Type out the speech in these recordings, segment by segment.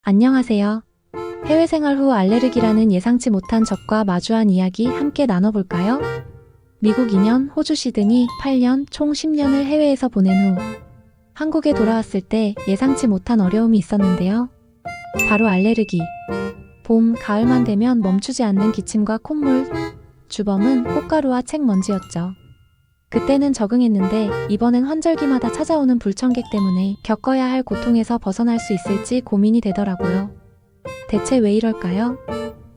안녕하세요. 해외 생활 후 알레르기라는 예상치 못한 적과 마주한 이야기 함께 나눠볼까요? 미국 2년, 호주 시드니 8년, 총 10년을 해외에서 보낸 후 한국에 돌아왔을 때 예상치 못한 어려움이 있었는데요. 바로 알레르기. 봄, 가을만 되면 멈추지 않는 기침과 콧물, 주범은 꽃가루와 책먼지였죠. 그때는 적응했는데 이번엔 환절기마다 찾아오는 불청객 때문에 겪어야 할 고통에서 벗어날 수 있을지 고민이 되더라고요. 대체 왜 이럴까요?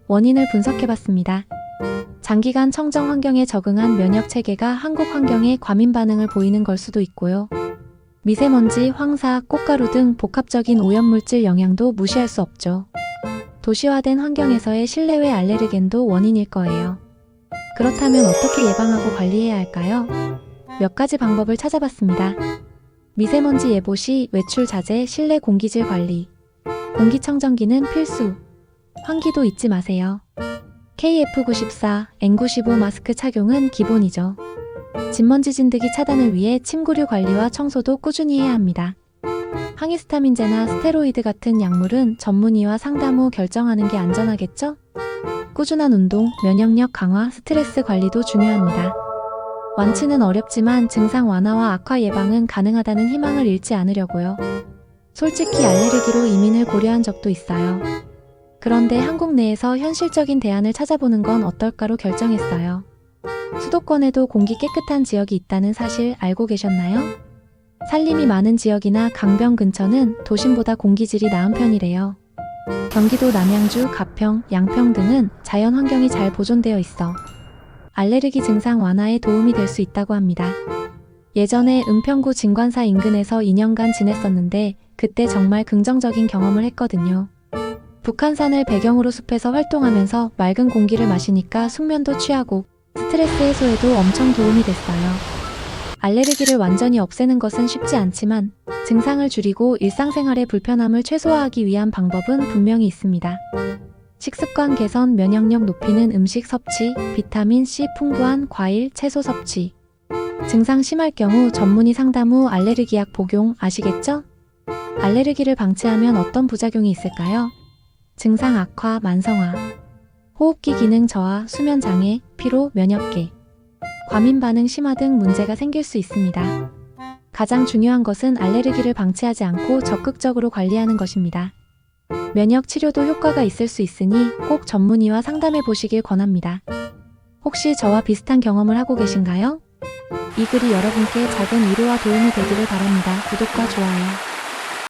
원인을 분석해봤습니다. 장기간 청정 환경에 적응한 면역 체계가 한국 환경에 과민 반응을 보이는 걸 수도 있고요. 미세먼지, 황사, 꽃가루 등 복합적인 오염물질 영향도 무시할 수 없죠. 도시화된 환경에서의 실내외 알레르겐도 원인일 거예요. 그렇다면 어떻게 예방하고 관리해야 할까요? 몇 가지 방법을 찾아봤습니다. 미세먼지 예보 시 외출 자제, 실내 공기질 관리. 공기청정기는 필수. 환기도 잊지 마세요. KF94, N95 마스크 착용은 기본이죠. 진먼지 진드기 차단을 위해 침구류 관리와 청소도 꾸준히 해야 합니다. 항히스타민제나 스테로이드 같은 약물은 전문의와 상담 후 결정하는 게 안전하겠죠? 꾸준한 운동, 면역력 강화, 스트레스 관리도 중요합니다. 완치는 어렵지만 증상 완화와 악화 예방은 가능하다는 희망을 잃지 않으려고요. 솔직히 알레르기로 이민을 고려한 적도 있어요. 그런데 한국 내에서 현실적인 대안을 찾아보는 건 어떨까로 결정했어요. 수도권에도 공기 깨끗한 지역이 있다는 사실 알고 계셨나요? 산림이 많은 지역이나 강변 근처는 도심보다 공기질이 나은 편이래요. 경기도 남양주, 가평, 양평 등은 자연 환경이 잘 보존되어 있어 알레르기 증상 완화에 도움이 될 수 있다고 합니다. 예전에 은평구 진관사 인근에서 2년간 지냈었는데 그때 정말 긍정적인 경험을 했거든요. 북한산을 배경으로 숲에서 활동하면서 맑은 공기를 마시니까 숙면도 취하고 스트레스 해소에도 엄청 도움이 됐어요. 알레르기를 완전히 없애는 것은 쉽지 않지만 증상을 줄이고 일상생활의 불편함을 최소화하기 위한 방법은 분명히 있습니다. 식습관 개선, 면역력 높이는 음식 섭취, 비타민 C 풍부한 과일, 채소 섭취. 증상 심할 경우 전문의 상담 후 알레르기 약 복용 아시겠죠? 알레르기를 방치하면 어떤 부작용이 있을까요? 증상 악화, 만성화, 호흡기 기능 저하, 수면 장애, 피로, 면역계, 과민 반응 심화 등 문제가 생길 수 있습니다. 가장 중요한 것은 알레르기를 방치하지 않고 적극적으로 관리하는 것입니다. 면역 치료도 효과가 있을 수 있으니 꼭 전문의와 상담해 보시길 권합니다. 혹시 저와 비슷한 경험을 하고 계신가요? 이 글이 여러분께 작은 위로와 도움이 되기를 바랍니다. 구독과 좋아요.